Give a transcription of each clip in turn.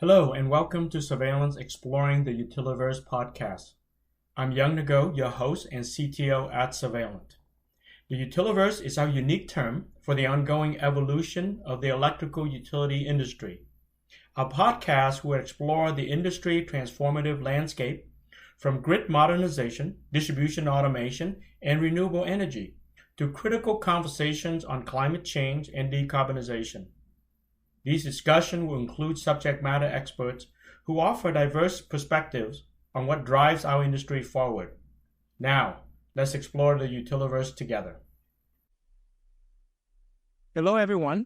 Hello and welcome to Surveillance Exploring the Utiliverse podcast. I'm Young Nago, your host and CTO at Surveillance. The Utiliverse is our unique term for the ongoing evolution of the electrical utility industry. Our podcast will explore the industry transformative landscape from grid modernization, distribution automation, and renewable energy to critical conversations on climate change and decarbonization. These discussions will include subject matter experts who offer diverse perspectives on what drives our industry forward. Now, let's explore the Utiliverse together. Hello, everyone.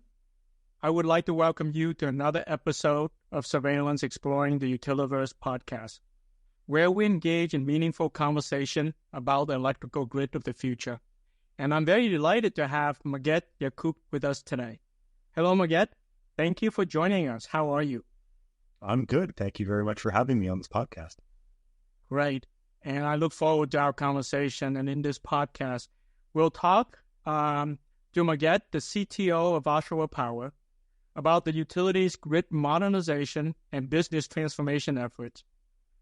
I would like to welcome you to another episode of Surveillance Exploring the Utiliverse podcast, where we engage in meaningful conversation about the electrical grid of the future. And I'm very delighted to have Maged Yackoub with us today. Hello, Maged. Thank you for joining us. How are you? I'm good. Thank you very much for having me on this podcast. Great. And I look forward to our conversation. And in this podcast, we'll talk to Maged, the CTO of Oshawa Power, about the utilities grid modernization and business transformation efforts.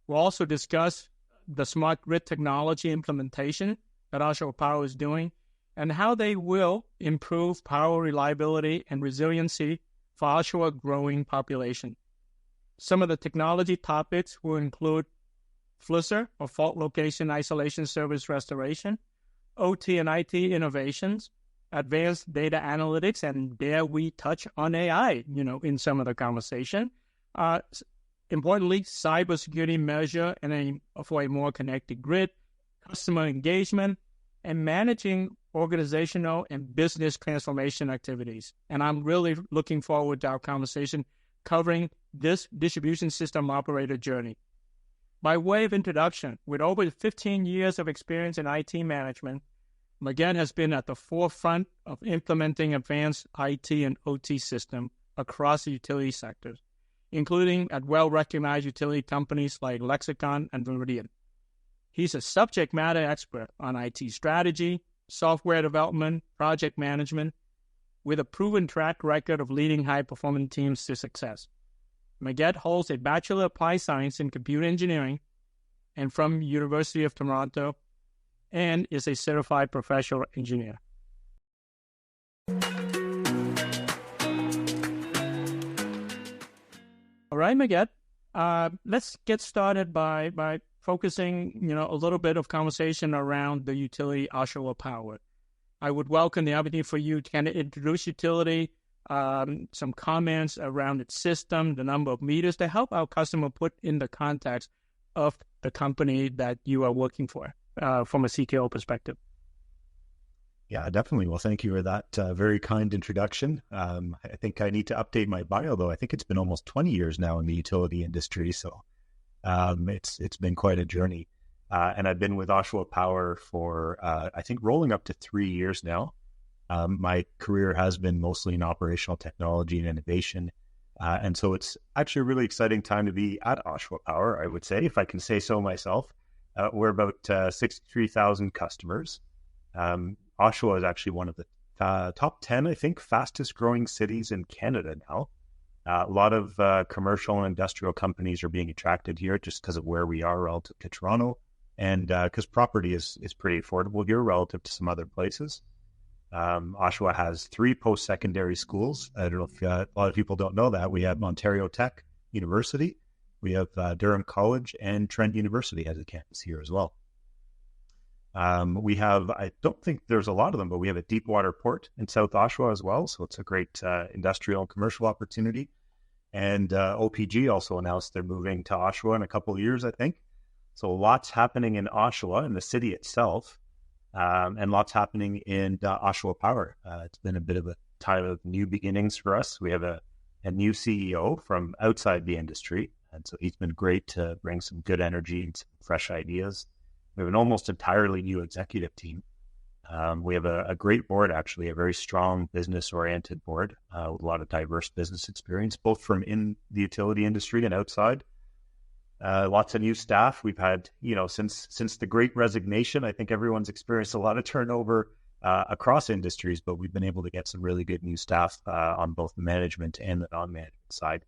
We'll also discuss the smart grid technology implementation that Oshawa Power is doing and how they will improve power reliability and resiliency for Oshawa growing population. Some of the technology topics will include FLISR, or Fault Location Isolation Service Restoration, OT and IT innovations, advanced data analytics, and dare we touch on AI, in some of the conversation. Importantly, cybersecurity measure for a more connected grid, customer engagement, and managing organizational and business transformation activities. And I'm really looking forward to our conversation covering this distribution system operator journey. By way of introduction, with over 15 years of experience in IT management, Maged has been at the forefront of implementing advanced IT and OT systems across the utility sectors, including at well-recognized utility companies like Lexicon and Meridian. He's a subject matter expert on IT strategy, software development, project management, with a proven track record of leading high-performing teams to success. Maged holds a Bachelor of Applied Science in Computer Engineering and from University of Toronto and is a certified professional engineer. All right, Maged, let's get started by focusing, a little bit of conversation around the utility Oshawa Power. I would welcome the opportunity for you to kind of introduce utility, some comments around its system, the number of meters to help our customer put in the context of the company that you are working for from a CTO perspective. Yeah, definitely. Well, thank you for that very kind introduction. I think I need to update my bio, though. I think it's been almost 20 years now in the utility industry, so it's been quite a journey. And I've been with Oshawa Power for, I think, rolling up to 3 years now. My career has been mostly in operational technology and innovation. And so it's actually a really exciting time to be at Oshawa Power, I would say, if I can say so myself. We're about 63,000 customers. Oshawa is actually one of the top 10, I think, fastest growing cities in Canada now. A lot of commercial and industrial companies are being attracted here just because of where we are relative to Toronto, and because property is pretty affordable here relative to some other places. Oshawa has 3 post-secondary schools. I don't know if a lot of people don't know that. We have Ontario Tech University, we have Durham College, and Trent University has a campus here as well. We have, I don't think there's a lot of them, but we have a deep water port in South Oshawa as well. So it's a great industrial and commercial opportunity. And OPG also announced they're moving to Oshawa in a couple of years, I think. So lots happening in Oshawa, in the city itself, and lots happening in Oshawa Power. It's been a bit of a time of new beginnings for us. We have a new CEO from outside the industry. And so he's been great to bring some good energy and some fresh ideas. We have an almost entirely new executive team. We have a great board, actually, a very strong business-oriented board with a lot of diverse business experience, both from in the utility industry and outside. Lots of new staff. We've had, since the Great Resignation, I think everyone's experienced a lot of turnover across industries, but we've been able to get some really good new staff on both the management and the non-management side.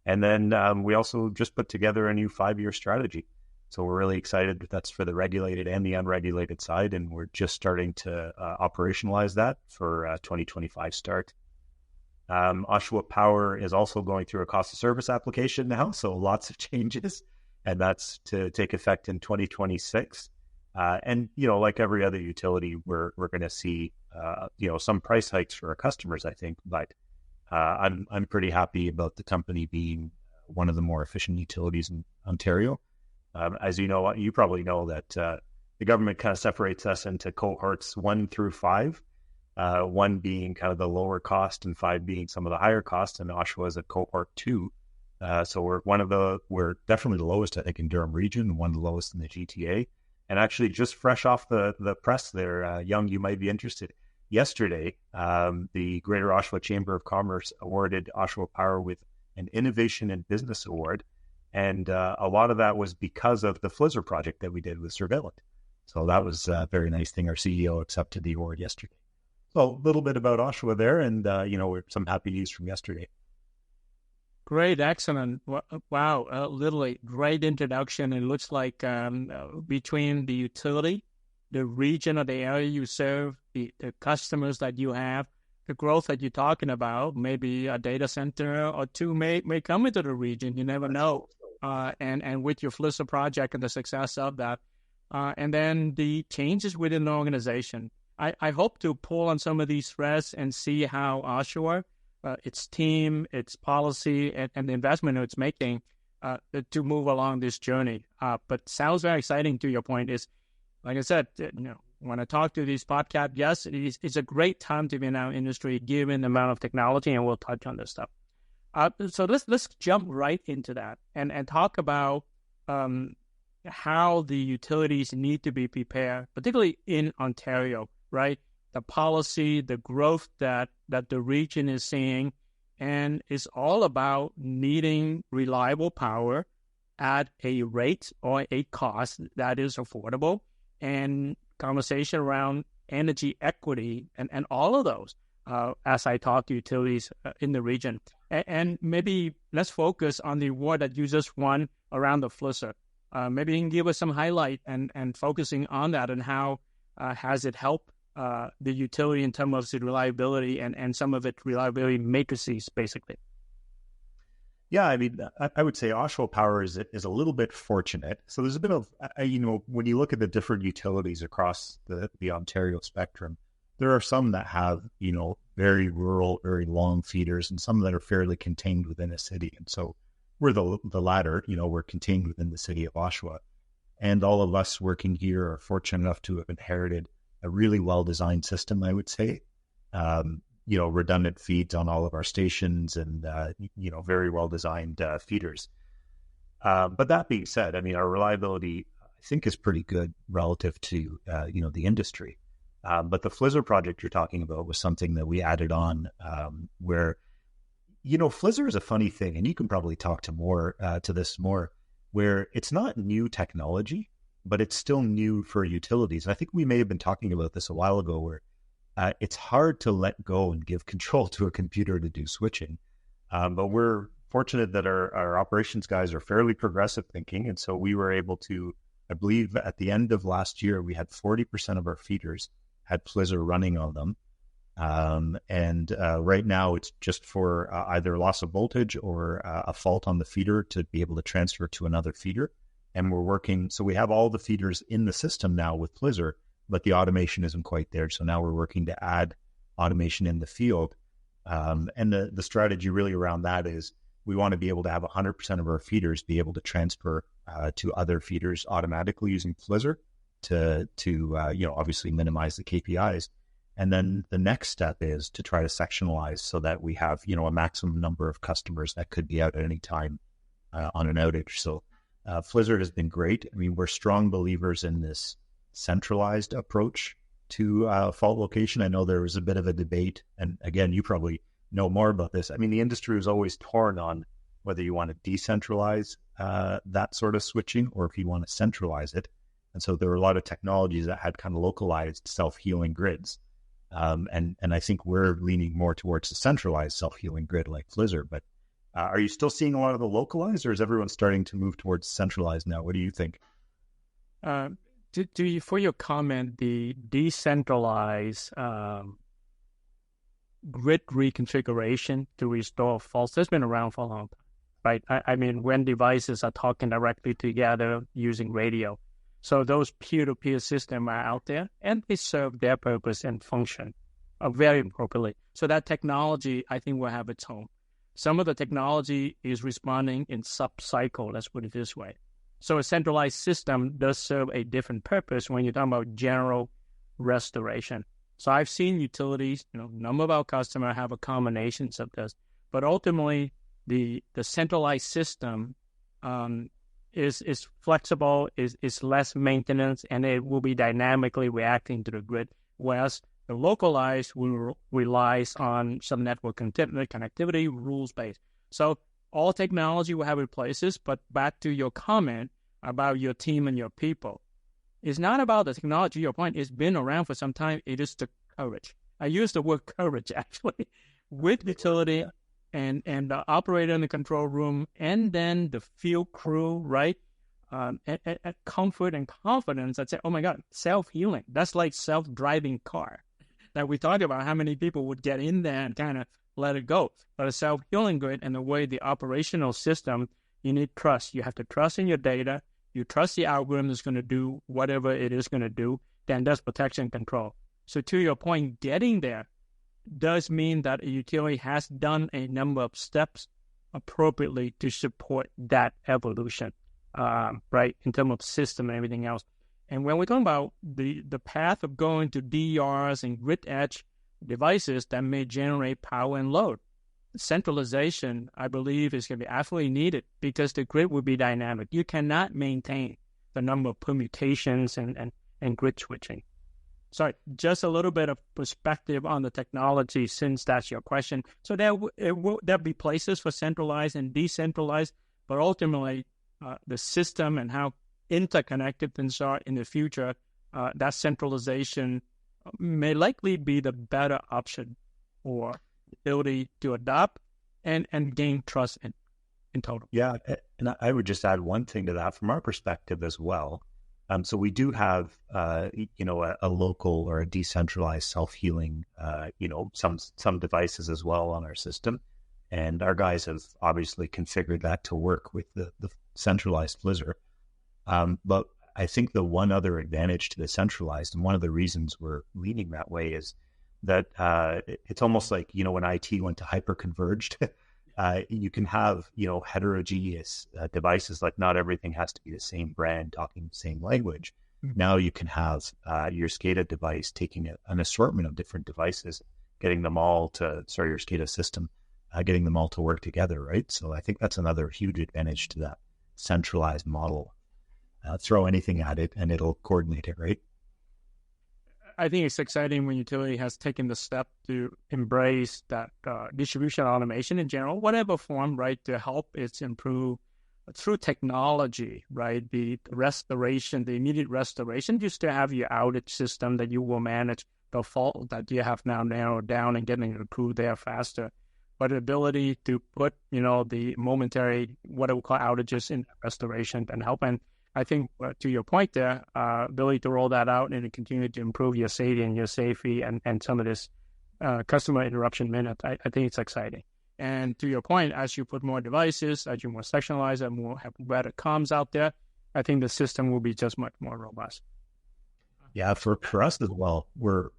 And then we also just put together a new 5-year strategy. So we're really excited. That's for the regulated and the unregulated side, and we're just starting to operationalize that for 2025 start. Oshawa Power is also going through a cost of service application now, so lots of changes, and that's to take effect in 2026. And like every other utility, we're going to see some price hikes for our customers, I think, but I'm pretty happy about the company being one of the more efficient utilities in Ontario. As you know, you probably know that the government kind of separates us into cohorts 1 through 5, 1 being kind of the lower cost and 5 being some of the higher costs, and Oshawa is a cohort 2. So we're definitely the lowest, I think, in Durham region, one of the lowest in the GTA. And actually, just fresh off the press there, Young, you might be interested. Yesterday, the Greater Oshawa Chamber of Commerce awarded Oshawa Power with an Innovation in Business Award. And a lot of that was because of the Flizer project that we did with Surveillant. So that was a very nice thing. Our CEO accepted the award yesterday. So a little bit about Oshawa there, and some happy news from yesterday. Great, excellent. Wow, literally great introduction. It looks like between the utility, the region or the area you serve, the customers that you have, the growth that you're talking about, maybe a data center or 2 may come into the region. You never know. And with your Flizer project and the success of that, and then the changes within the organization. I hope to pull on some of these threads and see how Oshawa, its team, its policy, and the investment it's making to move along this journey. But sounds very exciting. To your point is, like I said, when I talk to these podcast guests, it's a great time to be in our industry given the amount of technology, and we'll touch on this stuff. So let's jump right into that and talk about how the utilities need to be prepared, particularly in Ontario, right? The policy, the growth that the region is seeing, and it's all about needing reliable power at a rate or a cost that is affordable, and conversation around energy equity and all of those as I talk to utilities in the region. And maybe let's focus on the award that you just won around the Flizer. Maybe you can give us some highlight and focusing on that, and how has it helped the utility in terms of its reliability and some of its reliability matrices, basically. Yeah, I mean, I would say Oshawa Power is a little bit fortunate. So there's a bit of, when you look at the different utilities across the Ontario spectrum, there are some that have, very rural, very long feeders, and some that are fairly contained within a city. And so we're the latter, we're contained within the city of Oshawa. And all of us working here are fortunate enough to have inherited a really well-designed system, I would say. Redundant feeds on all of our stations and, very well-designed feeders. But that being said, I mean, our reliability, I think, is pretty good relative to, the industry. But the Flizer project you're talking about was something that we added on where, Flizer is a funny thing, and you can probably talk to this more, where it's not new technology, but it's still new for utilities. And I think we may have been talking about this a while ago, where it's hard to let go and give control to a computer to do switching. But we're fortunate that our operations guys are fairly progressive thinking. And so we were able to, I believe at the end of last year, we had 40% of our feeders had Flizer running on them. Right now it's just for either loss of voltage or a fault on the feeder to be able to transfer to another feeder. And we're working, so we have all the feeders in the system now with Flizer, but the automation isn't quite there. So now we're working to add automation in the field. And the strategy really around that is we want to be able to have 100% of our feeders be able to transfer to other feeders automatically using Flizer to obviously minimize the KPIs. And then the next step is to try to sectionalize so that we have, a maximum number of customers that could be out at any time on an outage. So Flizer has been great. I mean, we're strong believers in this centralized approach to fault location. I know there was a bit of a debate, and again, you probably know more about this. I mean, the industry was always torn on whether you want to decentralize that sort of switching or if you want to centralize it. And so there were a lot of technologies that had kind of localized self-healing grids. And I think we're leaning more towards the centralized self-healing grid like Flizer. But Are you still seeing a lot of the localized, or is everyone starting to move towards centralized now? What do you think? For your comment, the decentralized grid reconfiguration to restore faults has been around for a long time, right? I mean, when devices are talking directly together using radio. So those peer-to-peer systems are out there, and they serve their purpose and function very appropriately. So that technology, I think, will have its home. Some of the technology is responding in sub-cycle, let's put it this way. So a centralized system does serve a different purpose when you're talking about general restoration. So I've seen utilities, a number of our customers have a combination of this, but ultimately the centralized system is flexible, is less maintenance, and it will be dynamically reacting to the grid, whereas the localized relies on some network connectivity, rules-based. So all technology will have its places, but back to your comment about your team and your people. It's not about the technology, your point. It's been around for some time. It is the courage. I use the word courage, actually, with utility and the operator in the control room, and then the field crew, right? At comfort and confidence that say, oh my God, self-healing. That's like self-driving car. That we talked about how many people would get in there and kind of let it go. But a self-healing grid and the way the operational system, you need trust. You have to trust in your data. You trust the algorithm is going to do whatever it is going to do. Then that's protection control. So to your point, getting there does mean that a utility has done a number of steps appropriately to support that evolution, right, in terms of system and everything else. And when we're talking about the path of going to DRs and grid edge devices that may generate power and load, centralization, I believe, is going to be absolutely needed because the grid will be dynamic. You cannot maintain the number of permutations and grid switching. Sorry, just a little bit of perspective on the technology since that's your question. So there'll be places for centralized and decentralized, but ultimately the system and how interconnected things are in the future, that centralization may likely be the better option for ability to adopt and gain trust in total. Yeah, and I would just add one thing to that from our perspective as well. So we do have, a local or a decentralized self-healing, some devices as well on our system. And our guys have obviously configured that to work with the centralized Flizzr. But I think the one other advantage to the centralized, and one of the reasons we're leaning that way, is that it's almost like, when IT went to hyper-converged, you can have, heterogeneous devices, like not everything has to be the same brand talking the same language. Mm-hmm. Now you can have your SCADA device taking an assortment of different devices, getting them all your SCADA system, getting them all to work together, right? So I think that's another huge advantage to that centralized model. Throw anything at it and it'll coordinate it, right? I think it's exciting when utility has taken the step to embrace that distribution automation in general, whatever form, right, to help it improve through technology, right? The restoration, the immediate restoration, just to have your outage system that you will manage the fault that you have now narrowed down and getting the crew there faster. But the ability to put, the momentary, what we call outages in restoration and help. And I think to your point there, ability to roll that out and to continue to improve your safety and your safety and some of this customer interruption minute, I think it's exciting. And to your point, as you put more devices, as you more sectionalize and more have better comms out there, I think the system will be just much more robust. Yeah, for us as well, we're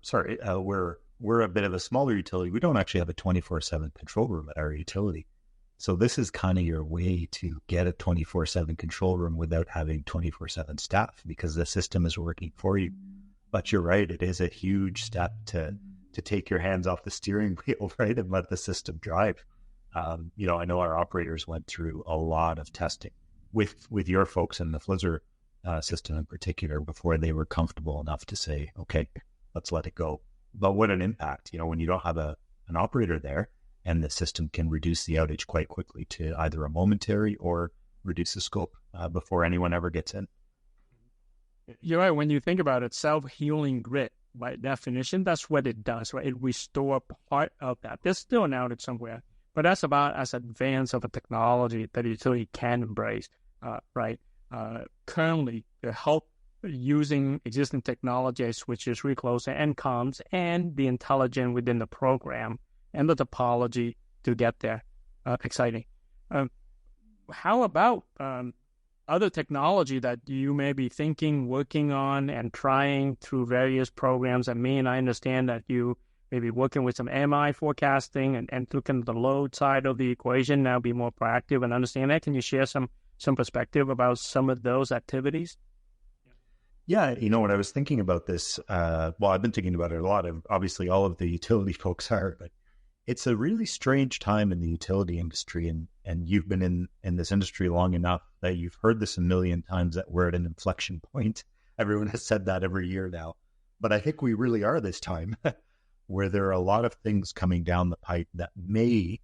a bit of a smaller utility. We don't actually have a 24/7 control room at our utility. So this is kind of your way to get a 24/7 control room without having 24/7 staff, because the system is working for you. But you're right, it is a huge step to take your hands off the steering wheel, right, and let the system drive. I know our operators went through a lot of testing with your folks in the Flizzr system in particular before they were comfortable enough to say, okay, let's let it go. But what an impact, when you don't have an operator there, and the system can reduce the outage quite quickly to either a momentary or reduce the scope before anyone ever gets in. You're right. When you think about it, self-healing grid, by definition, that's what it does, right? It restores part of that. There's still an outage somewhere, But that's about as advanced of a technology that utility can embrace, right? Currently, the help using existing technology, switches, reclose, and comms, and the intelligence within the program and the topology to get there. Exciting. How about other technology that you may be thinking, working on, and trying through various programs? I mean, I understand that you may be working with some MI forecasting and looking at the load side of the equation, now be more proactive and understand that. Can you share some perspective about some of those activities? Yeah, when I was thinking about this, I've been thinking about it a lot. Obviously, all of the utility folks are, but it's a really strange time in the utility industry. And you've been in this industry long enough that you've heard this a million times, that we're at an inflection point. Everyone has said that every year now. But I think we really are this time, where there are a lot of things coming down the pipe that may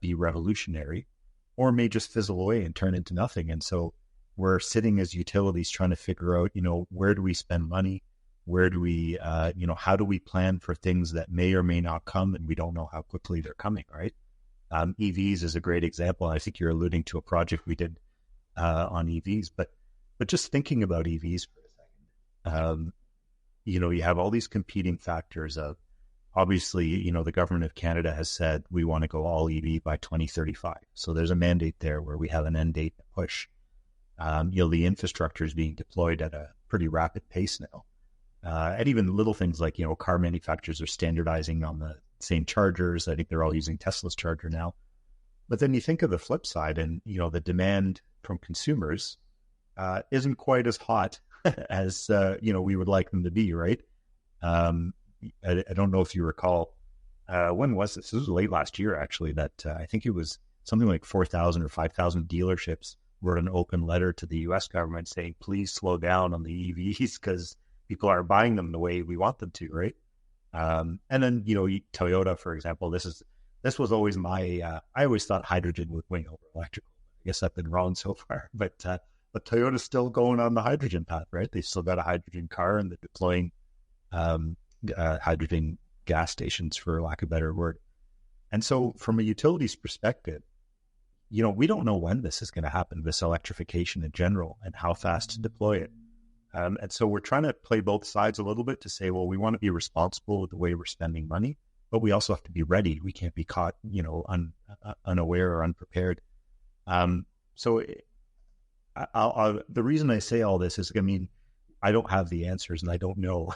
be revolutionary or may just fizzle away and turn into nothing. And so we're sitting as utilities trying to figure out, where do we spend money? Where do we, how do we plan for things that may or may not come, and we don't know how quickly they're coming, right? EVs is a great example. I think you're alluding to a project we did on EVs, but just thinking about EVs for a second, you have all these competing factors of, obviously, the government of Canada has said we want to go all EV by 2035. So there's a mandate there where we have an end date to push. The infrastructure is being deployed at a pretty rapid pace now. And even little things like, car manufacturers are standardizing on the same chargers. I think they're all using Tesla's charger now. But then you think of the flip side, and, the demand from consumers isn't quite as hot as, we would like them to be, right? I don't know if you recall, when was this? This was late last year, actually, that I think it was something like 4,000 or 5,000 dealerships wrote an open letter to the U.S. government saying, please slow down on the EVs because people aren't buying them the way we want them to, right? And then, Toyota, for example, this was always my, I always thought hydrogen would win over electrical. I guess I've been wrong so far, but Toyota's still going on the hydrogen path, right? They still got a hydrogen car, and they're deploying hydrogen gas stations, for lack of a better word. And so from a utilities perspective, we don't know when this is going to happen, this electrification in general, and how fast to deploy it. And so we're trying to play both sides a little bit to say, well, we want to be responsible with the way we're spending money, but we also have to be ready. We can't be caught, unaware or unprepared. So the reason I say all this is, I don't have the answers, and I don't know,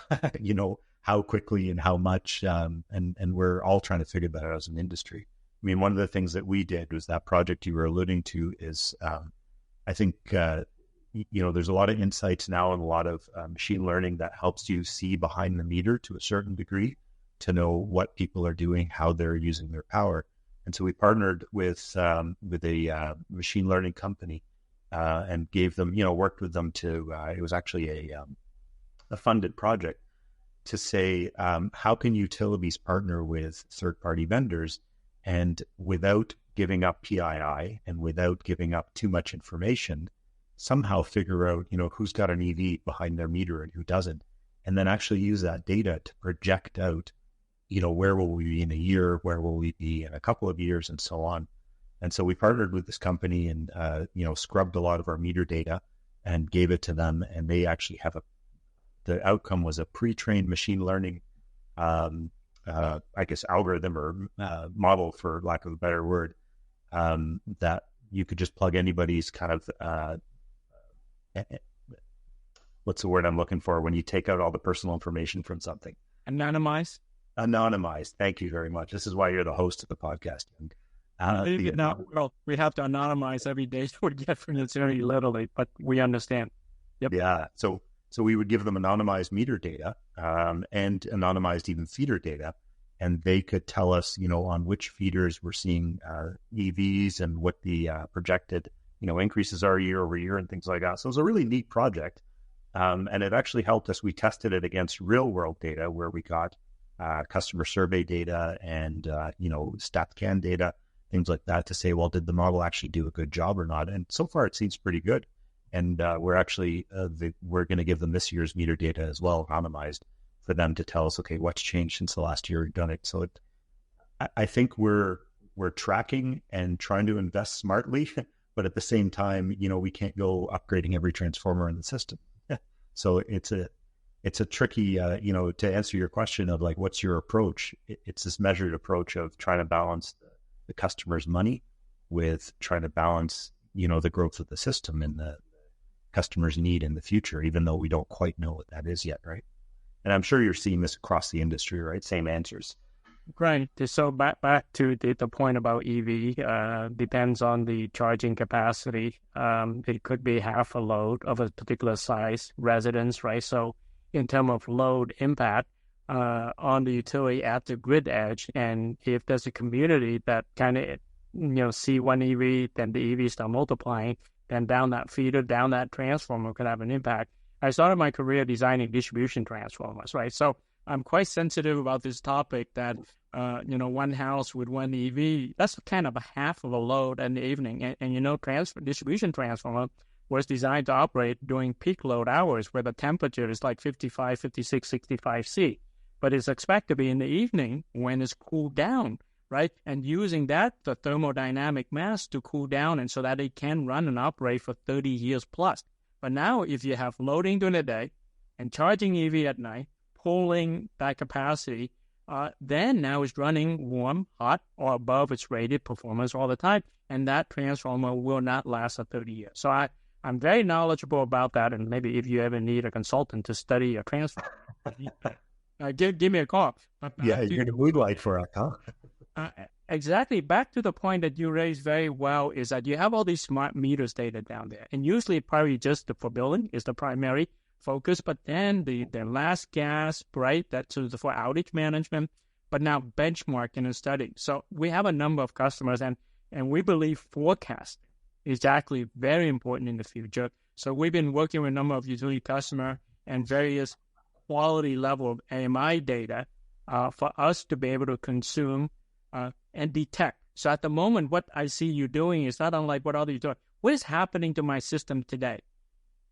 how quickly and how much, and we're all trying to figure that out as an industry. One of the things that we did was that project you were alluding to is, I think, there's a lot of insights now and a lot of machine learning that helps you see behind the meter to a certain degree to know what people are doing, how they're using their power. And so we partnered with a machine learning company and gave them, worked with them to, it was actually a funded project to say, how can utilities partner with third-party vendors and without giving up PII and without giving up too much information, somehow figure out, who's got an EV behind their meter and who doesn't, and then actually use that data to project out, where will we be in a year, where will we be in a couple of years, and so on. And so we partnered with this company and, scrubbed a lot of our meter data and gave it to them, and they actually have the outcome was a pre-trained machine learning, I guess, algorithm or model, for lack of a better word, that you could just plug anybody's kind of, what's the word I'm looking for when you take out all the personal information from something? Anonymized. Thank you very much. This is why you're the host of the podcast. We have to anonymize every day so we get from this very literally, but we understand. Yep. Yeah. So we would give them anonymized meter data and anonymized even feeder data, and they could tell us, on which feeders we're seeing EVs and what the projected, increases are year over year and things like that. So it was a really neat project, and it actually helped us. We tested it against real world data where we got customer survey data and StatCan data, things like that, to say, well, did the model actually do a good job or not? And so far, it seems pretty good. And we're actually, we're going to give them this year's meter data as well, anonymized, for them to tell us, okay, what's changed since the last year we've done it. So I think we're we're tracking and trying to invest smartly, but at the same time, we can't go upgrading every transformer in the system. So it's a tricky, to answer your question of like, what's your approach? It's this measured approach of trying to balance the customer's money with trying to balance, the growth of the system and the customer's need in the future, even though we don't quite know what that is yet, right? And I'm sure you're seeing this across the industry, right? Same answers. Right. So back to the point about EV, depends on the charging capacity. It could be half a load of a particular size residence, right? So in terms of load impact on the utility at the grid edge, and if there's a community that kind of see one EV, then the EV start multiplying, then down that feeder, down that transformer could have an impact. I started my career designing distribution transformers, right? So I'm quite sensitive about this topic that, one house with one EV, that's kind of a half of a load in the evening. And distribution transformer was designed to operate during peak load hours where the temperature is like 55, 56, 65 C. But it's expected to be in the evening when it's cooled down, right? And using that, the thermodynamic mass to cool down and so that it can run and operate for 30 years plus. But now if you have loading during the day and charging EV at night, pulling that capacity, then now it's running warm, hot, or above its rated performance all the time. And that transformer will not last for 30 years. So I'm very knowledgeable about that. And maybe if you ever need a consultant to study a transformer, give me a call. Yeah, you're going to moonlight for us, huh? Exactly. Back to the point that you raised very well is that you have all these smart meters data down there. And usually probably just for billing is the primary focus, but then the last gasp, right? That's for outage management, but now benchmarking and studying. So we have a number of customers and we believe forecast is actually very important in the future. So we've been working with a number of utility customers and various quality level of AMI data for us to be able to consume and detect. So at the moment, what I see you doing is not unlike what others do. What is happening to my system today?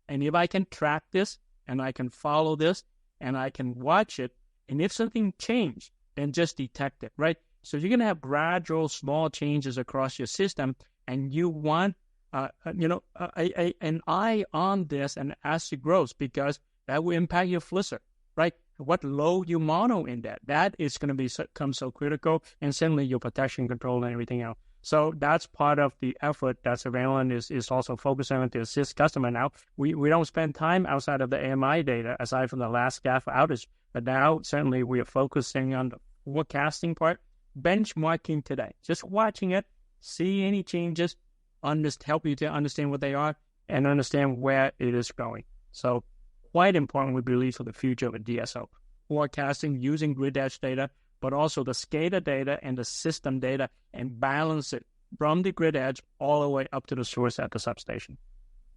And if I can track this and I can follow this and I can watch it, and if something changed, then just detect it, right? So you're going to have gradual small changes across your system, and you want an eye on this and as it grows, because that will impact your flisser, right? What load you mono in that is going to become so critical, and certainly your protection control and everything else. So that's part of the effort that Surveillance is also focusing on to assist customer now. We don't spend time outside of the AMI data, aside from the last gap outage, but now certainly we are focusing on the forecasting part, benchmarking today, just watching it, see any changes, help you to understand what they are, and understand where it is going. So quite important, we believe, for the future of a DSO. Forecasting using grid edge data, but also the SCADA data and the system data, and balance it from the grid edge all the way up to the source at the substation.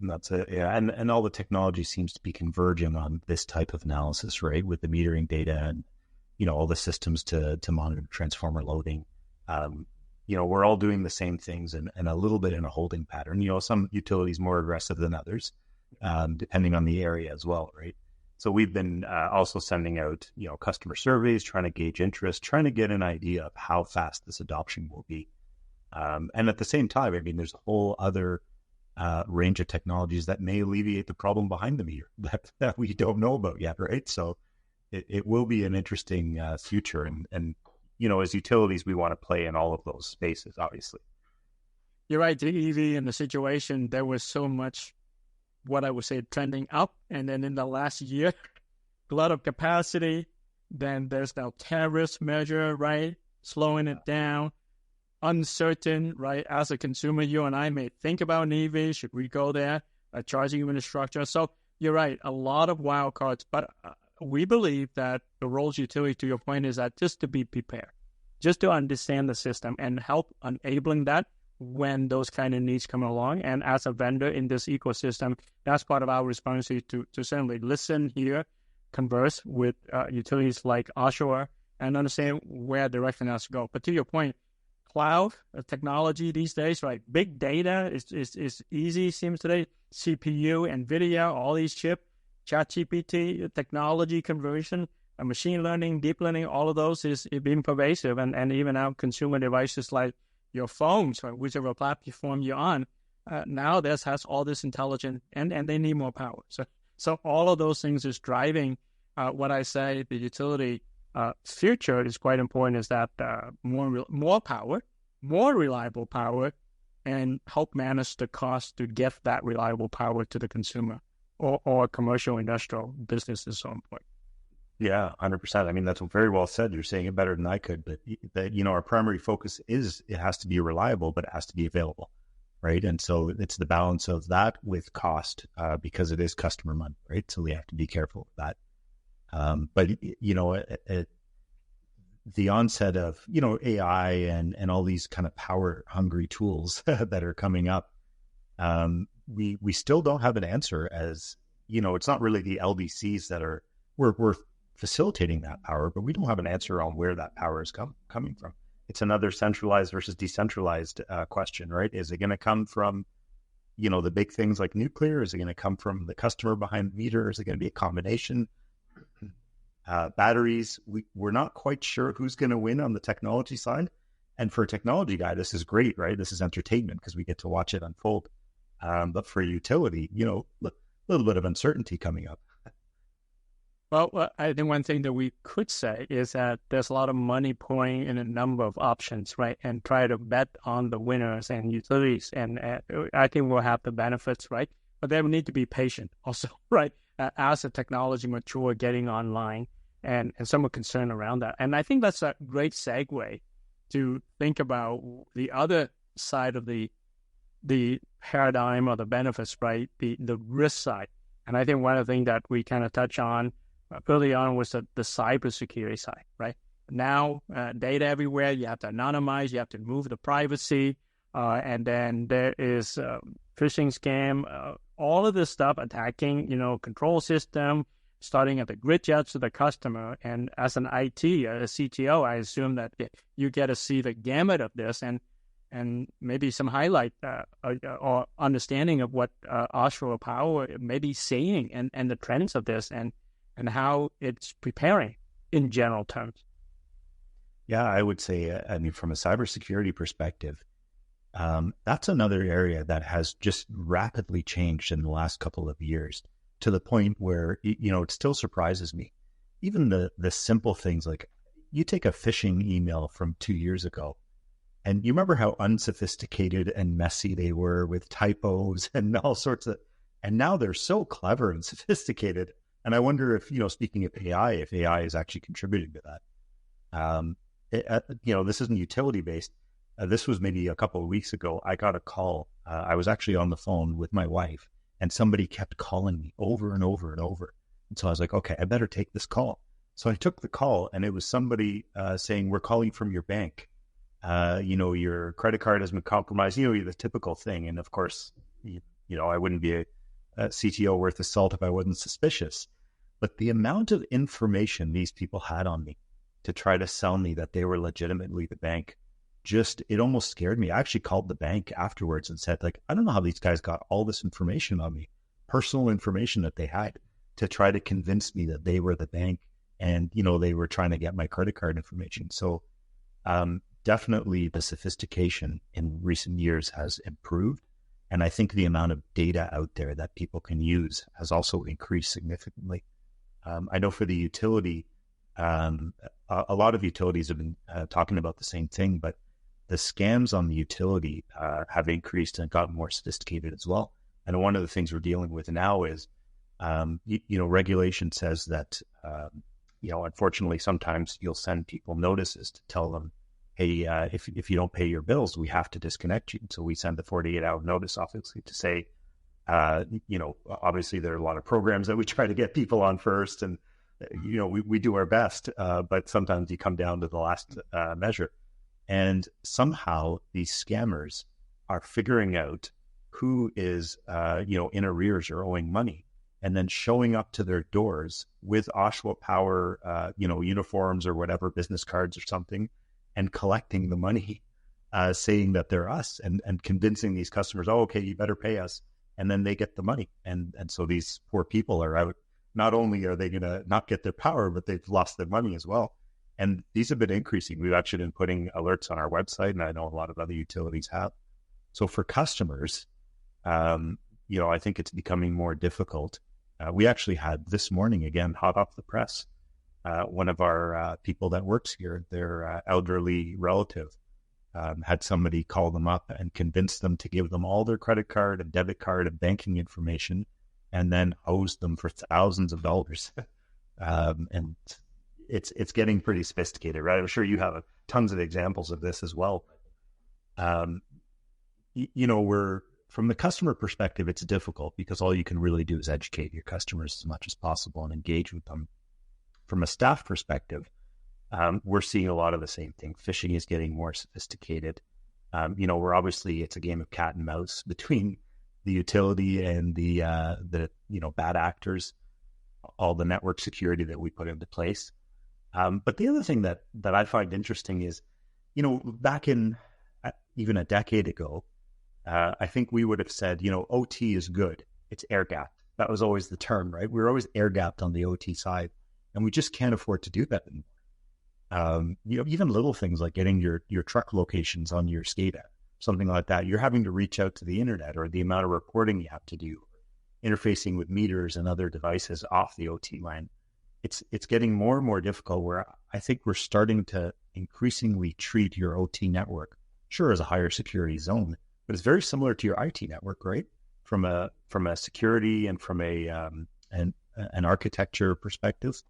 And that's it, yeah. And all the technology seems to be converging on this type of analysis, right? With the metering data and, all the systems to monitor transformer loading. We're all doing the same things and a little bit in a holding pattern. Some utilities more aggressive than others, depending on the area as well, right? So we've been also sending out, customer surveys, trying to gauge interest, trying to get an idea of how fast this adoption will be. And at the same time, there's a whole other range of technologies that may alleviate the problem behind the meter that we don't know about yet, right? So it will be an interesting future. And as utilities, we want to play in all of those spaces, obviously. You're right. The EV and the situation, there was so much, what I would say, trending up. And then in the last year, glut of capacity. Then there's now tariffs measure, right? Slowing it down. Uncertain, right? As a consumer, you and I may think about an EV. Should we go there? Charging infrastructure. So you're right. A lot of wild cards. But we believe that the roles utility, to your point, is that just to be prepared, just to understand the system and help enabling that when those kind of needs come along. And as a vendor in this ecosystem, that's part of our responsibility to certainly listen, hear, converse with utilities like Oshawa and understand where direction has to go. But to your point, cloud technology these days, right? Big data is easy, seems today. CPU, NVIDIA, all these chips, ChatGPT, technology conversion, machine learning, deep learning, all of those is being pervasive. And even our consumer devices like your phones, or whichever platform you're on, now this has all this intelligence, and they need more power. So all of those things is driving what I say the utility future is quite important, is that more power, more reliable power, and help manage the cost to get that reliable power to the consumer or commercial industrial business is so important. Yeah, 100%. I mean, that's very well said. You're saying it better than I could, but our primary focus is it has to be reliable, but it has to be available, right? And so it's the balance of that with cost, because it is customer money, right? So we have to be careful with that. But at the onset of AI and all these kind of power hungry tools that are coming up, we still don't have an answer. As it's not really the LDCs that we're facilitating that power, but we don't have an answer on where that power is coming from. It's another centralized versus decentralized question, right? Is it going to come from the big things like nuclear? Is it going to come from the customer behind the meter? Is it going to be a combination? Batteries, we're not quite sure who's going to win on the technology side. And for a technology guy, this is great, right? This is entertainment because we get to watch it unfold. But for utility, a little bit of uncertainty coming up. Well, I think one thing that we could say is that there's a lot of money pouring in a number of options, right? And try to bet on the winners and utilities. And I think we'll have the benefits, right? But they will need to be patient also, right? As the technology mature, getting online, and some concern around that. And I think that's a great segue to think about the other side of the paradigm or the benefits, right? The risk side. And I think one of the things that we kind of touch on early on was the cybersecurity side, right? Now, data everywhere, you have to anonymize, you have to remove the privacy, and then there is phishing scam, all of this stuff attacking, control system, starting at the grid edge to the customer. And as an IT, a CTO, I assume that you get to see the gamut of this and maybe some highlight or understanding of what Oshawa Power may be saying and the trends of this and how it's preparing in general terms. Yeah, I would say, from a cybersecurity perspective, that's another area that has just rapidly changed in the last couple of years, to the point where, it still surprises me. Even the simple things, like you take a phishing email from 2 years ago, and you remember how unsophisticated and messy they were with typos and all sorts of, and now they're so clever and sophisticated. And I wonder if, speaking of AI, if AI is actually contributing to that. This isn't utility based. This was maybe a couple of weeks ago. I got a call. I was actually on the phone with my wife, and somebody kept calling me over and over and over. And so I was like, okay, I better take this call. So I took the call, and it was somebody saying, we're calling from your bank. Your credit card has been compromised, the typical thing. And of course, I wouldn't be a CTO worth the salt if I wasn't suspicious. But the amount of information these people had on me to try to sell me that they were legitimately the bank, it almost scared me. I actually called the bank afterwards and said, I don't know how these guys got all this information on me, personal information that they had, to try to convince me that they were the bank and, they were trying to get my credit card information. So definitely the sophistication in recent years has improved. And I think the amount of data out there that people can use has also increased significantly. I know for the utility, a lot of utilities have been talking about the same thing, but the scams on the utility have increased and gotten more sophisticated as well. And one of the things we're dealing with now is, regulation says that, unfortunately, sometimes you'll send people notices to tell them, hey, if you don't pay your bills, we have to disconnect you. So we send the 48-hour notice, obviously, to say, obviously there are a lot of programs that we try to get people on first, and we do our best, but sometimes you come down to the last measure. And somehow these scammers are figuring out who is, in arrears or owing money, and then showing up to their doors with Oshawa Power, uniforms or whatever, business cards or something, and collecting the money, saying that they're us, and convincing these customers, oh, okay, you better pay us. And then they get the money. And so these poor people are out. Not only are they going to not get their power, but they've lost their money as well. And these have been increasing. We've actually been putting alerts on our website, and I know a lot of other utilities have. So for customers, I think it's becoming more difficult. We actually had this morning, again, hot off the press, one of our people that works here, their elderly relative, had somebody call them up and convince them to give them all their credit card and debit card and banking information, and then hose them for thousands of dollars. And it's getting pretty sophisticated, right? I'm sure you have tons of examples of this as well. From the customer perspective, it's difficult because all you can really do is educate your customers as much as possible and engage with them. From a staff perspective, we're seeing a lot of the same thing. Phishing is getting more sophisticated. We're obviously, it's a game of cat and mouse between the utility and the bad actors, all the network security that we put into place. But the other thing that I find interesting is, back in even a decade ago, I think we would have said, OT is good. It's air gapped. That was always the term, right? We were always air gapped on the OT side, and we just can't afford to do that anymore. Even little things like getting your truck locations on your SCADA, something like that. You're having to reach out to the internet, or the amount of reporting you have to do, interfacing with meters and other devices off the OT line. It's getting more and more difficult, where I think we're starting to increasingly treat your OT network, sure, as a higher security zone, but it's very similar to your IT network, right? From a security and from an architecture perspective.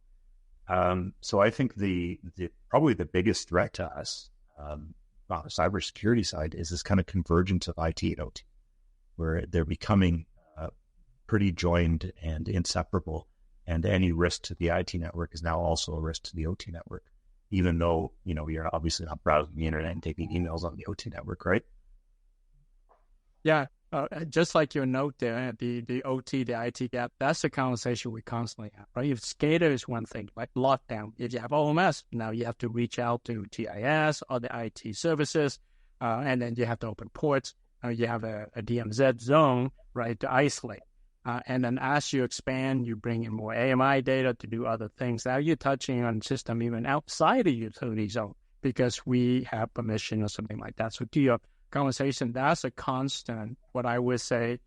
So I think the probably the biggest threat to us on the cybersecurity side is this kind of convergence of IT and OT, where they're becoming pretty joined and inseparable, and any risk to the IT network is now also a risk to the OT network, even though you're obviously not browsing the internet and taking emails on the OT network, right? Yeah, just like your note there, the OT, the IT gap, that's the conversation we constantly have, right? If SCADA is one thing, like lockdown. If you have OMS, now you have to reach out to TIS or the IT services, and then you have to open ports. You have a DMZ zone, right, to isolate. And then as you expand, you bring in more AMI data to do other things. Now you're touching on system even outside the utility zone because we have permission or something like that. So to your conversation, that's a constant, what I would say,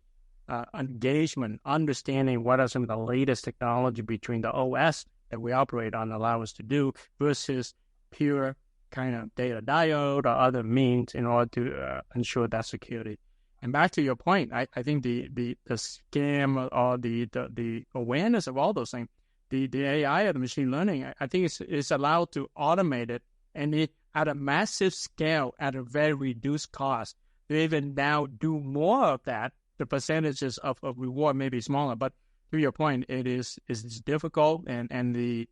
engagement, understanding what are some of the latest technology between the OS that we operate on allow us to do versus pure kind of data diode or other means in order to ensure that security. And back to your point, I think the scam or the awareness of all those things, the AI or the machine learning, I think it's allowed to automate it, and it at a massive scale at a very reduced cost. They even now do more of that. The percentages of reward may be smaller, but to your point, it's difficult, and the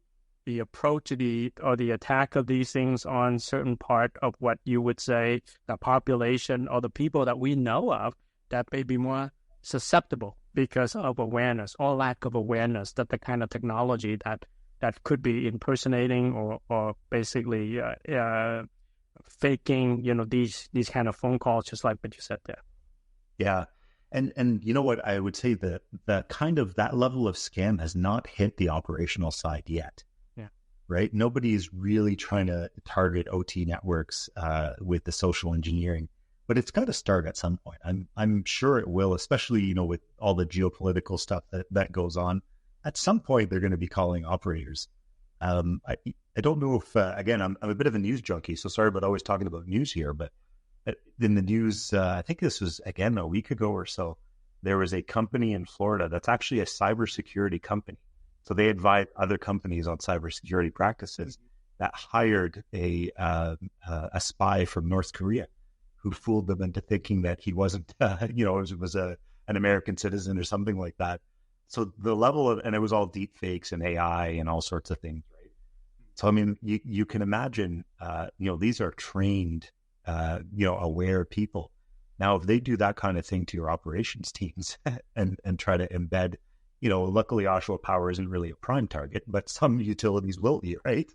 approach to the attack of these things on certain part of what you would say the population or the people that we know of that may be more susceptible because of awareness or lack of awareness that the kind of technology that could be impersonating or basically faking, these kind of phone calls, just like what you said there. Yeah. And you know what, I would say that that level of scam has not hit the operational side yet. Yeah. Right? Nobody is really trying to target OT networks with the social engineering, but it's got to start at some point. I'm sure it will, especially, with all the geopolitical stuff that goes on. At some point, they're going to be calling operators. I don't know if, again, I'm a bit of a news junkie, so sorry about always talking about news here, but in the news, I think this was, again, a week ago or so, there was a company in Florida that's actually a cybersecurity company. So they advise other companies on cybersecurity practices that hired a spy from North Korea who fooled them into thinking that he wasn't, it was an American citizen or something like that. So the level of, and it was all deep fakes and AI and all sorts of things, right? So, I mean, you can imagine, these are trained, aware people. Now, if they do that kind of thing to your operations teams and try to embed, luckily Oshawa Power isn't really a prime target, but some utilities will be, right?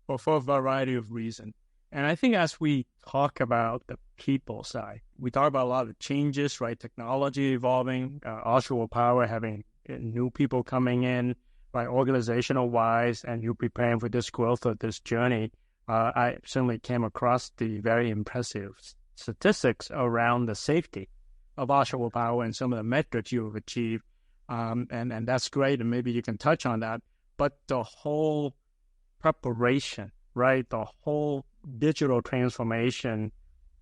Well, for a variety of reasons. And I think as we talk about the people side, we talk about a lot of changes, right? Technology evolving, Oshawa Power having new people coming in, right, organizational wise, and you preparing for this growth of this journey, I certainly came across the very impressive statistics around the safety of Oshawa Power and some of the metrics you've achieved. And that's great. And maybe you can touch on that. But the whole preparation, right? The whole digital transformation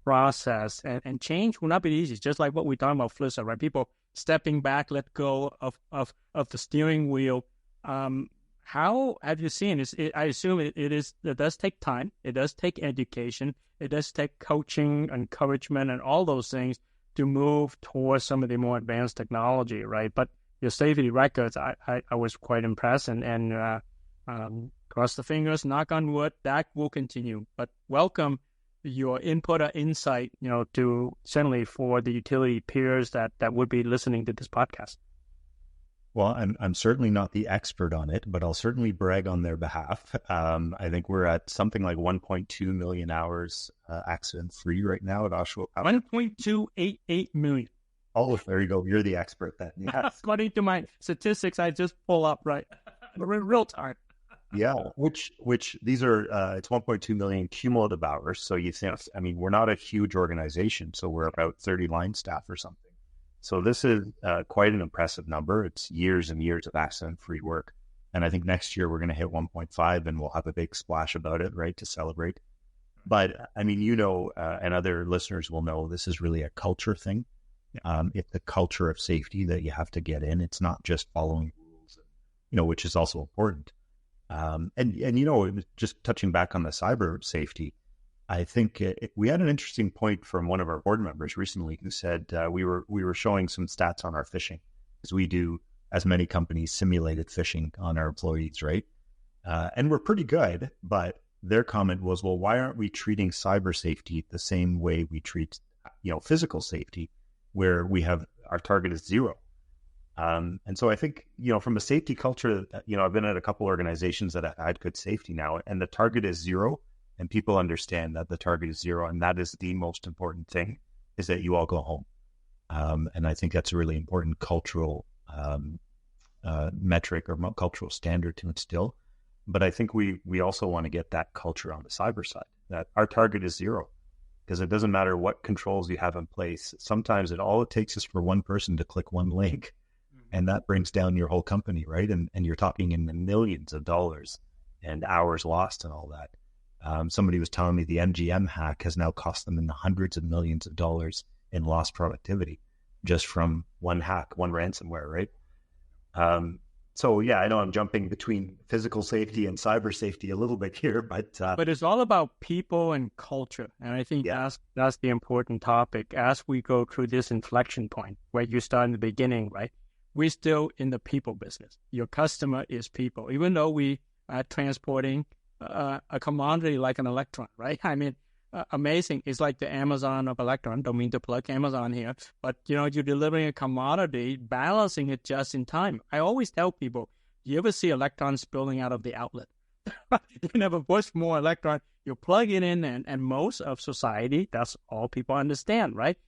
process and change will not be easy. Just like what we talked about, Flissa, right? People stepping back, let go of the steering wheel. How have you seen? I assume it does take time. It does take education. It does take coaching, encouragement, and all those things to move towards some of the more advanced technology, right? But your safety records, I was quite impressed, and cross the fingers, knock on wood, that will continue. But welcome your input or insight, to certainly for the utility peers that would be listening to this podcast. Well, I'm certainly not the expert on it, but I'll certainly brag on their behalf. I think we're at something like 1.2 million hours accident-free right now at Oshawa Power. 1.288 million. Oh, there you go. You're the expert then. Yes. According to my statistics, I just pull up, right? Real time. Yeah, which these are, it's 1.2 million cumulative hours. So you think, we're not a huge organization, so we're about 30 line staff or something. So this is quite an impressive number. It's years and years of accident-free work. And I think next year we're going to hit 1.5 and we'll have a big splash about it, right, to celebrate. But and other listeners will know, this is really a culture thing. It's the culture of safety that you have to get in. It's not just following rules, which is also important. Just touching back on the cyber safety, I think we had an interesting point from one of our board members recently who said we were showing some stats on our phishing, because we do, as many companies, simulated phishing on our employees, right? And we're pretty good, but their comment was, well, why aren't we treating cyber safety the same way we treat, physical safety, where we have our target is 0? And so I think, from a safety culture, I've been at a couple organizations that have had good safety now, and the target is 0. And people understand that the target is 0, and that is the most important thing, is that you all go home. And I think that's a really important cultural metric or cultural standard to instill. But I think we also want to get that culture on the cyber side, that our target is 0, because it doesn't matter what controls you have in place. Sometimes all it takes is for one person to click one link, and that brings down your whole company, right? And you're talking in the millions of dollars and hours lost and all that. Somebody was telling me the MGM hack has now cost them in the hundreds of millions of dollars in lost productivity just from one hack, one ransomware, right? So yeah, I know I'm jumping between physical safety and cyber safety a little bit here, but it's all about people and culture, and I think that's the important topic as we go through this inflection point where you start in the beginning, right? We're still in the people business. Your customer is people, even though we are transporting a commodity like an electron, right? Amazing. It's like the Amazon of electron. Don't mean to plug Amazon here, but you're delivering a commodity, balancing it just in time. I always tell people, you ever see electrons spilling out of the outlet? You never push more electron. You plug it in, and most of society, that's all people understand, right?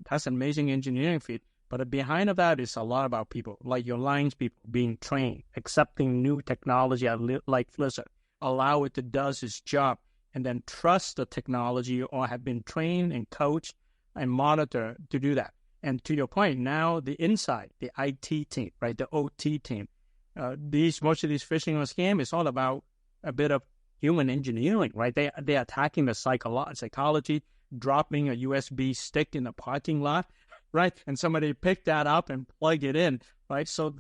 That's an amazing engineering feat. But behind of that is a lot about people, like your lines people being trained, accepting new technology like Flissa, allow it to do its job, and then trust the technology or have been trained and coached and monitor to do that. And to your point, now the inside, the IT team, right, the OT team, most of these phishing or scam is all about a bit of human engineering, right? They're attacking the psychology, dropping a USB stick in the parking lot, right? And somebody picked that up and plug it in, right? So,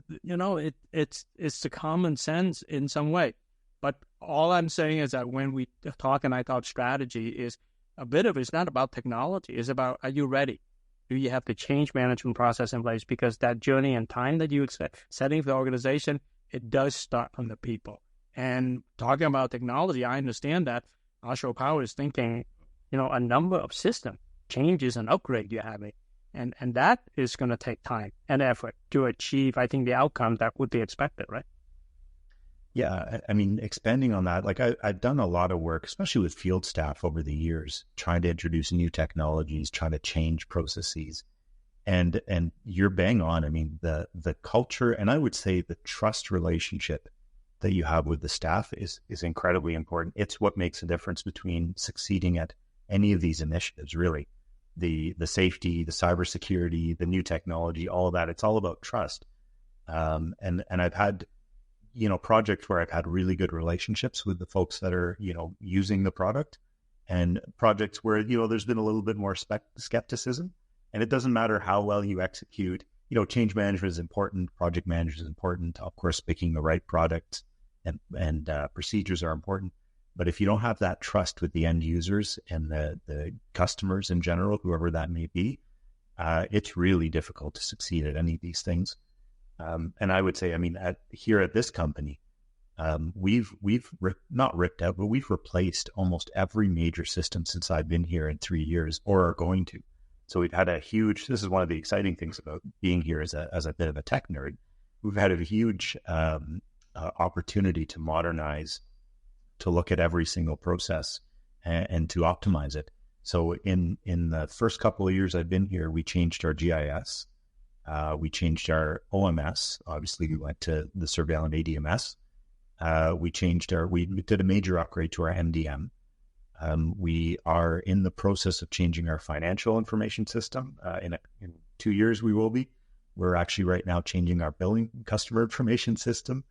it's the common sense in some way. But all I'm saying is that when we talk and I thought strategy is a bit of it's not about technology. It's about, are you ready? Do you have the change management process in place? Because that journey and time that you setting for the organization, it does start from the people. And talking about technology, I understand that Oshawa Power is thinking, a number of system changes and upgrade you're having. And that is going to take time and effort to achieve, I think, the outcome that would be expected, right? Yeah, expanding on that, like I've done a lot of work, especially with field staff over the years, trying to introduce new technologies, trying to change processes. And you're bang on. I mean, the culture, and I would say the trust relationship that you have with the staff is incredibly important. It's what makes a difference between succeeding at any of these initiatives, really. The safety, the cybersecurity, the new technology, all of that. It's all about trust. And I've had, projects where I've had really good relationships with the folks that are, using the product, and projects where, there's been a little bit more skepticism. And it doesn't matter how well you execute. Change management is important. Project management is important. Of course, picking the right product and procedures are important. But if you don't have that trust with the end users and the customers in general, whoever that may be, it's really difficult to succeed at any of these things. And I would say, I mean, here at this company, we've not ripped out, but we've replaced almost every major system since I've been here in 3 years, or are going to. So we've had this is one of the exciting things about being here as a bit of a tech nerd. We've had a huge opportunity to modernize, to look at every single process and to optimize it. So in the first couple of years I've been here, we changed our GIS. We changed our OMS. Obviously, we went to the surveillance ADMS. We did a major upgrade to our MDM. We are in the process of changing our financial information system. In 2 years, we will be. We're actually right now changing our billing customer information system.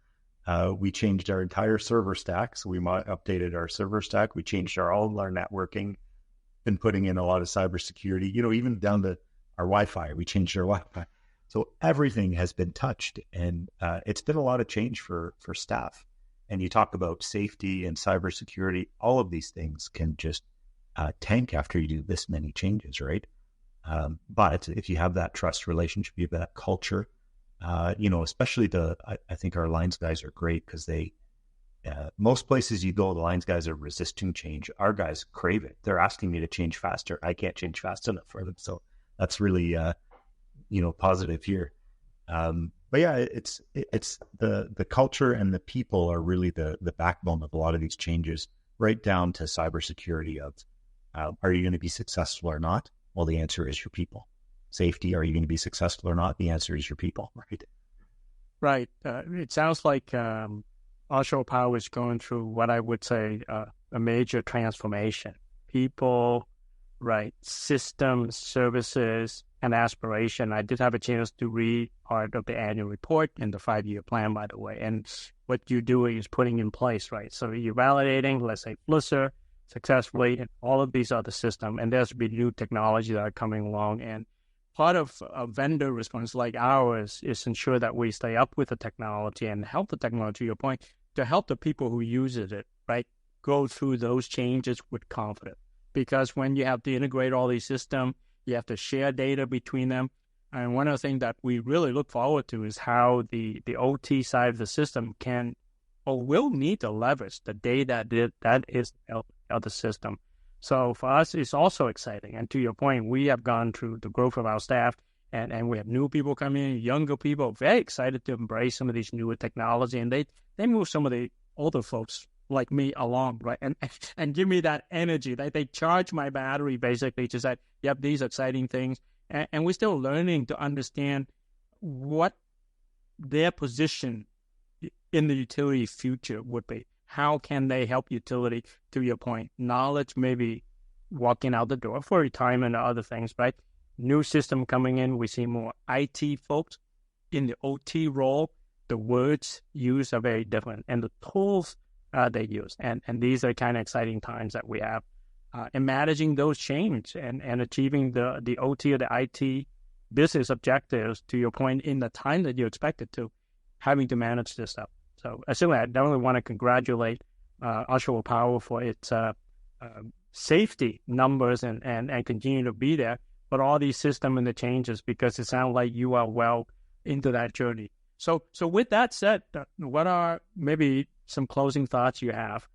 We changed our entire server stack. So we updated our server stack. We changed all our networking, been putting in a lot of cybersecurity, even down to our Wi-Fi. We changed our Wi-Fi. So everything has been touched, and it's been a lot of change for staff. And you talk about safety and cybersecurity, all of these things can just tank after you do this many changes, right? But if you have that trust relationship, you have that culture, especially I think our lines guys are great because most places you go, the lines guys are resisting change. Our guys crave it. They're asking me to change faster. I can't change fast enough for them. So that's really, positive here. But yeah, it's the culture and the people are really the backbone of a lot of these changes, right down to cybersecurity of, are you going to be successful or not? Well, the answer is your people. Safety, are you going to be successful or not? The answer is your people, right? Right. It sounds like Oshawa Power is going through what I would say a major transformation. People, right, systems, services, and aspiration. I did have a chance to read part of the annual report and the 5-year plan, by the way. And what you're doing is putting in place, right? So you're validating, let's say, Flusser successfully, and all of these other systems. And there's been new technology that are coming along. And part of a vendor response like ours is ensure that we stay up with the technology and help the technology, to your point, to help the people who use it, right, go through those changes with confidence. Because when you have to integrate all these systems, you have to share data between them. And one of the things that we really look forward to is how the OT side of the system can or will need to leverage the data that is of the system. So for us, it's also exciting. And to your point, we have gone through the growth of our staff, and we have new people coming in, younger people, very excited to embrace some of these newer technology. And they move some of the older folks like me along, right? And give me that energy. They charge my battery basically to say, yep, these exciting things. And we're still learning to understand what their position in the utility future would be. How can they help utility, to your point? Knowledge, maybe walking out the door for retirement or other things, right? New system coming in. We see more IT folks in the OT role. The words used are very different, and the tools they use. And these are kind of exciting times that we have in managing those change and achieving the OT or the IT business objectives, to your point, in the time that you expected to, having to manage this stuff. So certainly, I definitely want to congratulate Oshawa Power for its safety numbers and continue to be there, but all these systems and the changes, because it sounds like you are well into that journey. So with that said, what are maybe some closing thoughts you have?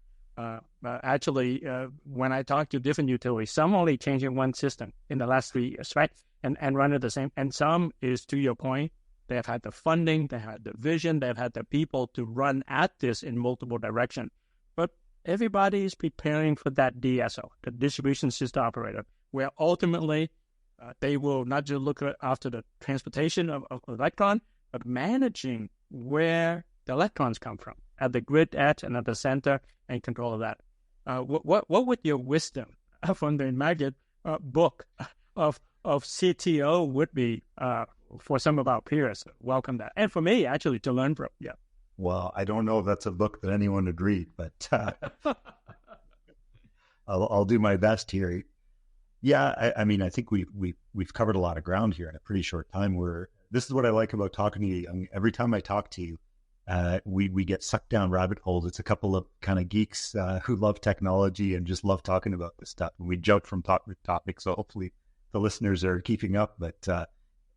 Actually, when I talk to different utilities, some only changing one system in the last 3 years, right? And run it the same. And some is, to your point, they have had the funding, they had the vision, they've had the people to run at this in multiple directions. But everybody is preparing for that DSO, the distribution system operator, where ultimately They will not just look after the transportation of electron, but managing where the electrons come from at the grid edge and at the center and control of that. What would your wisdom from the Maged book of CTO would be for some of our peers? Welcome that. And for me, actually, to learn from. Yeah. Well, I don't know if that's a book that anyone would read, but I'll do my best here. Yeah, I mean, I think we've covered a lot of ground here in a pretty short time. This is what I like about talking to you. Every time I talk to you, we get sucked down rabbit holes. It's a couple of kind of geeks who love technology and just love talking about this stuff. And we jump from topic to topic, so hopefully the listeners are keeping up. But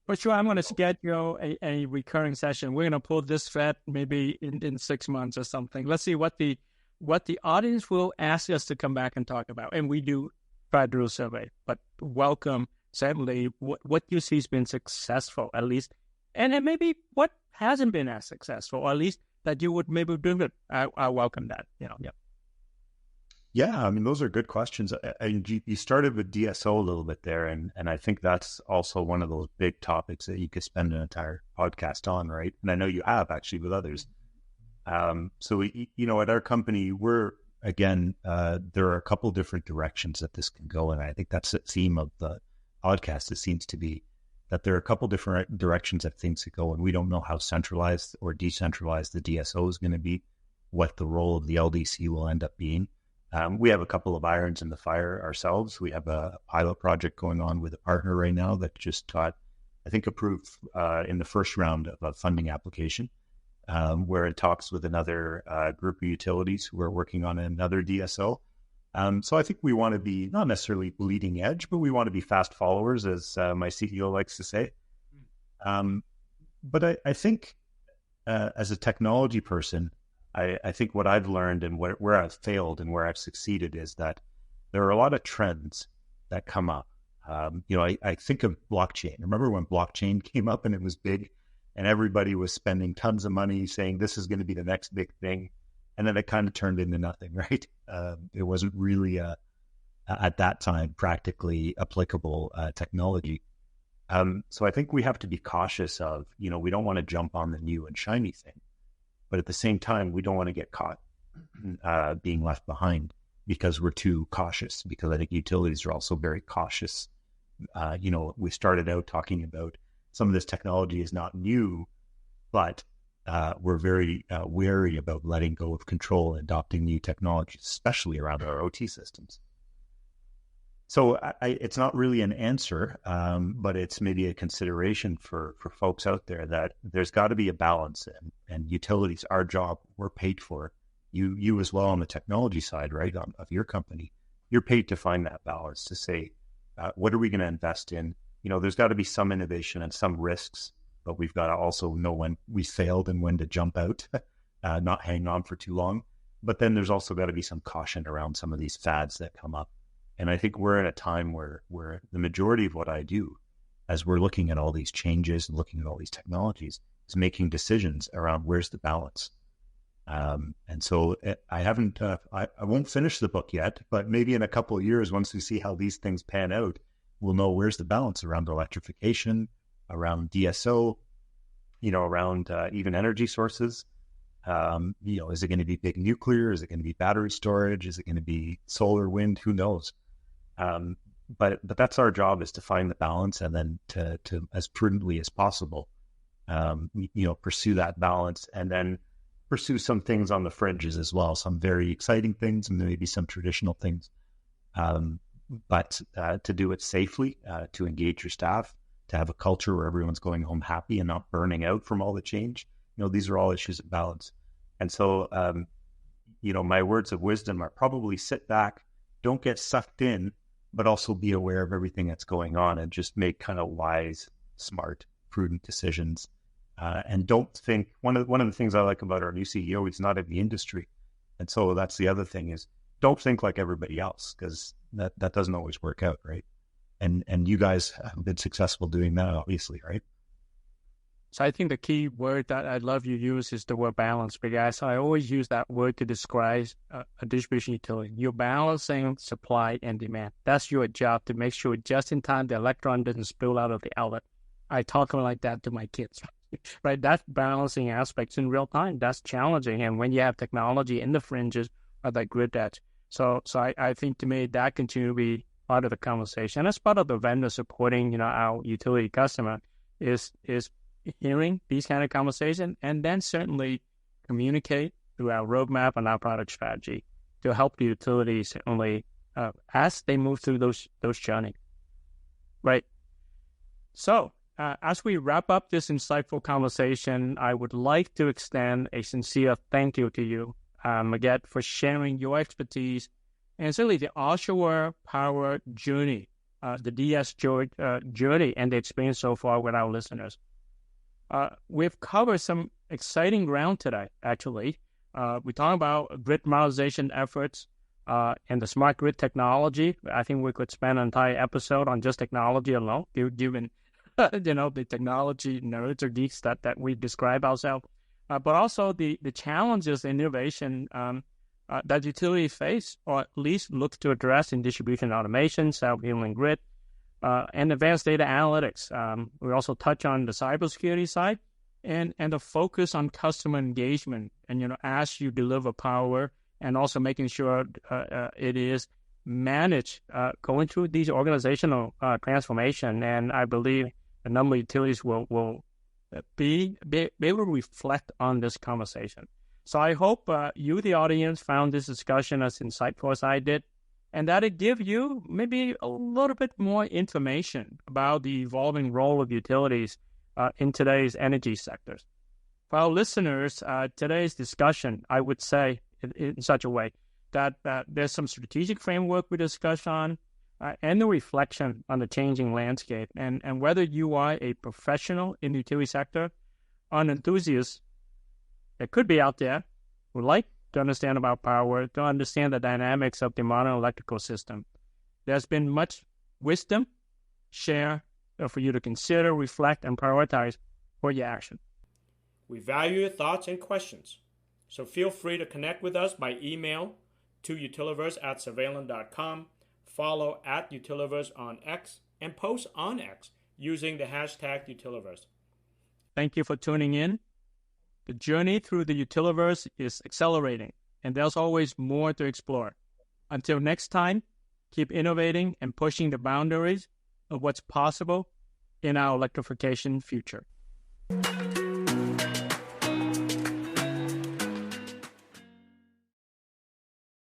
for sure, I'm going to schedule a recurring session. We're going to pull this thread maybe in 6 months or something. Let's see what the audience will ask us to come back and talk about. And we do try to do a survey. But welcome, certainly, what you see has been successful, at least. And then maybe what hasn't been as successful, or at least that you would maybe do it. I welcome that. Yeah. Yeah, I mean, those are good questions. You started with DSO a little bit there, and I think that's also one of those big topics that you could spend an entire podcast on, right? And I know you have actually with others. So, at our company, there are a couple different directions that this can go, and I think that's the theme of the podcast. It seems to be that there are a couple different directions that things could go, and we don't know how centralized or decentralized the DSO is going to be, what the role of the LDC will end up being. We have a couple of irons in the fire ourselves. We have a pilot project going on with a partner right now that just got, I think, approved in the first round of a funding application, where it talks with another group of utilities who are working on another DSO. So I think we want to be not necessarily leading edge, but we want to be fast followers, as my CEO likes to say. But I think as a technology person, I think what I've learned and where I've failed and where I've succeeded is that there are a lot of trends that come up. I think of blockchain. Remember when blockchain came up and it was big and everybody was spending tons of money saying this is going to be the next big thing. And then it kind of turned into nothing, right? It wasn't really, at that time, practically applicable technology. So I think we have to be cautious of, we don't want to jump on the new and shiny thing. But at the same time, we don't want to get caught being left behind because we're too cautious, because I think utilities are also very cautious. We started out talking about some of this technology is not new, but we're very wary about letting go of control and adopting new technologies, especially around our OT systems. So it's not really an answer, but it's maybe a consideration for folks out there that there's got to be a balance, and utilities, our job, we're paid for it. You as well on the technology side, right, of your company, you're paid to find that balance, to say, what are we going to invest in? There's got to be some innovation and some risks, but we've got to also know when we failed and when to jump out, not hang on for too long. But then there's also got to be some caution around some of these fads that come up. And I think we're in a time where the majority of what I do, as we're looking at all these changes and looking at all these technologies, is making decisions around where's the balance. And so I won't finish the book yet, but maybe in a couple of years, once we see how these things pan out, we'll know where's the balance around electrification, around DSO, around even energy sources. Is it going to be big nuclear? Is it going to be battery storage? Is it going to be solar, wind? Who knows? But that's our job, is to find the balance and then to as prudently as possible, pursue that balance, and then pursue some things on the fringes as well, some very exciting things and maybe some traditional things. But to do it safely, to engage your staff, to have a culture where everyone's going home happy and not burning out from all the change. These are all issues of balance. And so, my words of wisdom are probably sit back, don't get sucked in, but also be aware of everything that's going on and just make kind of wise, smart, prudent decisions. And don't think, one of the things I like about our new CEO, he's not in the industry. And so that's the other thing, is don't think like everybody else, because that doesn't always work out, right? And you guys have been successful doing that, obviously, right? So I think the key word that I love you use is the word balance, because I always use that word to describe a distribution utility. You're balancing supply and demand. That's your job, to make sure just in time the electron doesn't spill out of the outlet. I talk like that to my kids, right? That balancing aspects in real time, that's challenging. And when you have technology in the fringes of that grid edge. So I think to me that continue to be part of the conversation. As part of the vendor supporting, our utility customer is hearing these kind of conversations, and then certainly communicate through our roadmap and our product strategy to help the utilities certainly as they move through those journeys. Right. So as we wrap up this insightful conversation, I would like to extend a sincere thank you to you, Maged, for sharing your expertise and certainly the Oshawa Power journey, the DS journey and the experience so far with our listeners. We've covered some exciting ground today, actually. We talked about grid modernization efforts and the smart grid technology. I think we could spend an entire episode on just technology alone, given the technology nerds or geeks that we describe ourselves. But also the challenges and innovation that utilities face, or at least look to address in distribution automation, self-healing grid, and advanced data analytics. We also touch on the cybersecurity side and the focus on customer engagement. And, as you deliver power, and also making sure it is managed going through these organizational transformation. And I believe a number of utilities will be able to reflect on this conversation. So I hope you, the audience, found this discussion as insightful as I did, and that it give you maybe a little bit more information about the evolving role of utilities in today's energy sectors. For our listeners, today's discussion, I would say in such a way that there's some strategic framework we discussed on, and the reflection on the changing landscape. And whether you are a professional in the utility sector or an enthusiast that could be out there who like to understand about power, to understand the dynamics of the modern electrical system, there's been much wisdom shared for you to consider, reflect, and prioritize for your action. We value your thoughts and questions, so feel free to connect with us by email to utiliverse@surveillance.com, follow @Utiliverse on X, and post on X using the hashtag Utiliverse. Thank you for tuning in. The journey through the Utiliverse is accelerating, and there's always more to explore. Until next time, keep innovating and pushing the boundaries of what's possible in our electrification future.